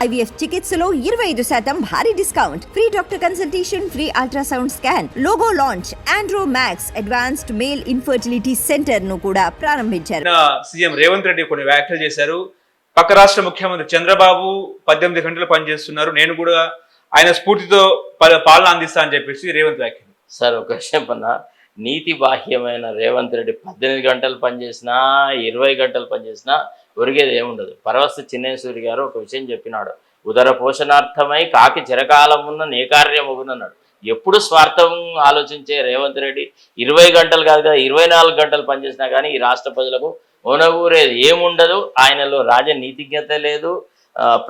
IVF చికిత్సలో 25% భారీ discount, free doctor consultation, free ultrasound scan, logo launch, Andro max advanced male infertility centre ను కూడా ప్రారంభించారు. CM Revanth Reddy కొన్ని వ్యాఖ్యలు చేశారు. పక్క రాష్ట్ర ముఖ్యమంత్రి చంద్రబాబు 18 గంటలు పనిచేస్తున్నారు, నేను కూడా ఆయన స్ఫూర్తితో పాలన అందిస్తా అని చెప్పేసి రేవంత్ వ్యాఖ్యలు. సార్ ఒక విషయం అన్నా, నీతి బాహ్యమైన రేవంత్ రెడ్డి 18 గంటలు పనిచేసినా 20 గంటలు పనిచేసినా ఒరిగేది ఏముండదు. పరవస్తు చిన్నేశ్వరి గారు ఒక విషయం చెప్పినాడు, ఉదర పోషణార్థమై కాకి చిరకాలమున్న నేకార్యమగునన్నాడు. ఎప్పుడు స్వార్థం ఆలోచించే రేవంత్ రెడ్డి 20 గంటలు కాదు కదా 24 గంటలు పనిచేసినా కానీ ఈ రాష్ట్ర ప్రజలకు ఓనగూరేది ఏముండదు. ఆయనలో రాజనీతిజ్ఞత లేదు,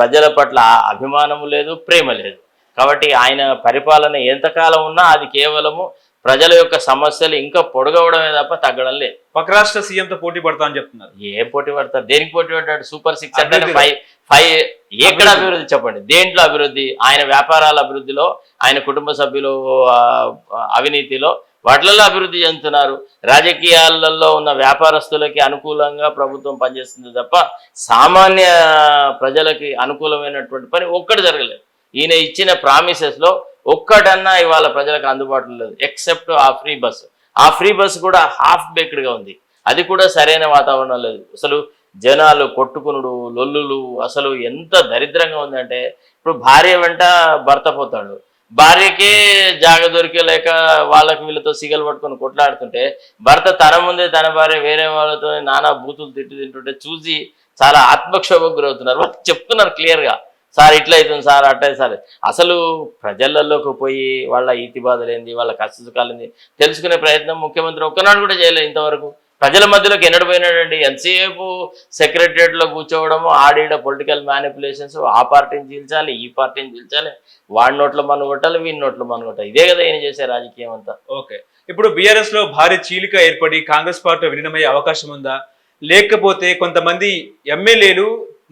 ప్రజల పట్ల అభిమానము లేదు, ప్రేమ లేదు. కాబట్టి ఆయన పరిపాలన ఎంతకాలం ఉన్నా అది కేవలము ప్రజల యొక్క సమస్యలు ఇంకా పొడగవడమే తప్ప తగ్గడం లేదు. పక్క రాష్ట్ర సీఎంతో పోటీ పడతా అని చెప్తున్నారు. ఏం పోటీ పడతారు? దేనికి పోటీ పడ్డాడు? సూపర్ 6 అంటే 5 ఎక్కడ అభివృద్ధి చెప్పండి? దేంట్లో అభివృద్ధి? ఆయన వ్యాపారాల అభివృద్ధిలో, ఆయన కుటుంబ సభ్యులు అవినీతిలో, వాటిలలో అభివృద్ధి చెందుతున్నారు. రాజకీయాలలో ఉన్న వ్యాపారస్తులకి అనుకూలంగా ప్రభుత్వం పనిచేస్తుంది తప్ప సామాన్య ప్రజలకి అనుకూలమైనటువంటి పని ఒక్కటి జరగలేదు. ఈయన ఇచ్చిన ప్రామిసెస్లో ఒక్కటన్నా ఇవాళ ప్రజలకు అందుబాటులో లేదు, ఎక్సెప్ట్ ఆ ఫ్రీ బస్సు. ఆ ఫ్రీ బస్సు కూడా హాఫ్ బేక్డ్గా ఉంది, అది కూడా సరైన వాతావరణం లేదు. అసలు జనాలు కొట్టుకునుడు, లొల్లులు, అసలు ఎంత దరిద్రంగా ఉందంటే, ఇప్పుడు భార్య వెంట భర్త పోతాడు, భార్యకే జాగ దొరికేలేక వాళ్ళకి వీళ్ళతో సిగలు పట్టుకొని కొట్లాడుతుంటే, భర్త తన ముందే తన భార్య వేరే వాళ్ళతో నానా బూతులు తింటుంటే చూసి చాలా ఆత్మక్షోభకు గురవుతున్నారు. వాళ్ళు చెప్తున్నారు క్లియర్గా, సార్ ఇట్లా అవుతుంది సార్, అట్లా సార్. అసలు ప్రజలలోకి పోయి వాళ్ళ ఈతి బాధలేంది, వాళ్ళ కష్ట సుఖాలేంది తెలుసుకునే ప్రయత్నం ముఖ్యమంత్రి ఒక్కనాడు కూడా చేయలేదు ఇంతవరకు. ప్రజల మధ్యలోకి ఎన్నడు పోయినాడండి? ఎంతసేపు సెక్రటరియట్లో కూర్చోవడము, ఆడిడ పొలిటికల్ మ్యానిపులేషన్స్, ఆ పార్టీని చీల్చాలి, ఈ పార్టీని చీల్చాలి, వాడి నోట్లో మన కొట్టాలి, వీడి నోట్లో మన కొట్టాలి. ఇదే కదా ఈయన చేసే రాజకీయం అంతా. ఓకే, ఇప్పుడు బీఆర్ఎస్ లో భారీ చీలిక ఏర్పడి కాంగ్రెస్ పార్టీ విలీనమయ్యే అవకాశం ఉందా? లేకపోతే కొంతమంది ఎమ్మెల్యేలు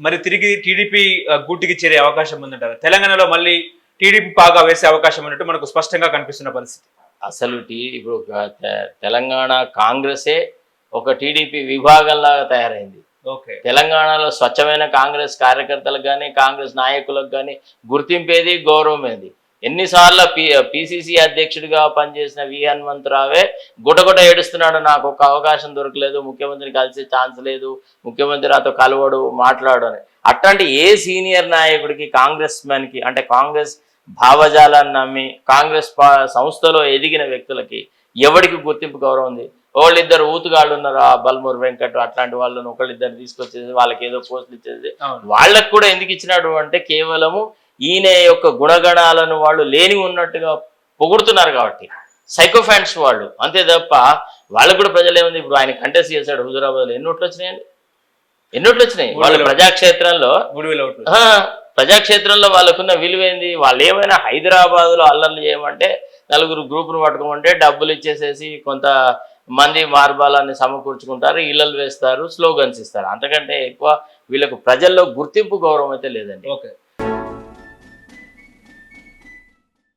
మరి తిరిగి టీడీపీ గూటికి చేరే అవకాశం ఉందంటారు? తెలంగాణలో మళ్ళీ టీడీపీ పాగా వేసే అవకాశం ఉన్నట్టు మనకు స్పష్టంగా కనిపిస్తున్న పరిస్థితి. అసలు ఇప్పుడు తెలంగాణ కాంగ్రెసే ఒక టీడీపీ విభాగంలాగా తయారైంది. ఓకే, తెలంగాణలో స్వచ్ఛమైన కాంగ్రెస్ కార్యకర్తలకు కానీ కాంగ్రెస్ నాయకులకు కానీ గుర్తింపేది, గౌరవం ఏది. ఎన్నిసార్లు పిసిసి అధ్యక్షుడిగా పనిచేసిన వి హనుమంతరావే గుటగుట ఏడుస్తున్నాడు, నాకు ఒక అవకాశం దొరకలేదు, ముఖ్యమంత్రిని కలిసే ఛాన్స్ లేదు, ముఖ్యమంత్రి నాతో కలవడు, మాట్లాడు అని. అట్లాంటి ఏ సీనియర్ నాయకుడికి, కాంగ్రెస్ మ్యాన్కి, అంటే కాంగ్రెస్ భావజాలాన్ని నమ్మి కాంగ్రెస్ సంస్థలో ఎదిగిన వ్యక్తులకి ఎవరికి గుర్తింపు, గౌరవం ఉంది? ఒకళ్ళిద్దరు ఊతుగాళ్ళు ఉన్నారు, ఆ బల్మూర్ వెంకట్ అట్లాంటి వాళ్ళను ఒకళ్ళిద్దరు తీసుకొచ్చేసి వాళ్ళకి ఏదో పోస్టులు ఇచ్చేది. వాళ్ళకు కూడా ఎందుకు ఇచ్చినాడు అంటే కేవలము ఈయన యొక్క గుణగణాలను వాళ్ళు లేని ఉన్నట్టుగా పొగుడుతున్నారు కాబట్టి. సైకోఫాంట్స్ వాళ్ళు, అంతే తప్ప వాళ్ళకు కూడా ప్రజలు ఏముంది. ఇప్పుడు ఆయన కంటెస్ట్ చేశాడు హుజురాబాద్లో, ఎన్ని ఓట్లు వచ్చినాయండి? ఎన్ని ఓట్లు వచ్చినాయి? వాళ్ళు ప్రజాక్షేత్రంలో వాళ్ళకున్న విలువేంది? వాళ్ళు ఏమైనా హైదరాబాద్లో అల్లర్లు చేయమంటే, నలుగురు గ్రూపును పట్టుకోమంటే డబ్బులు ఇచ్చేసేసి కొంత మంది మార్బాలాన్ని సమకూర్చుకుంటారు, ఇళ్ళలు వేస్తారు, స్లోగన్స్ ఇస్తారు. అంతకంటే ఎక్కువ వీళ్ళకు ప్రజల్లో గుర్తింపు, గౌరవం అయితే లేదండి. ఓకే.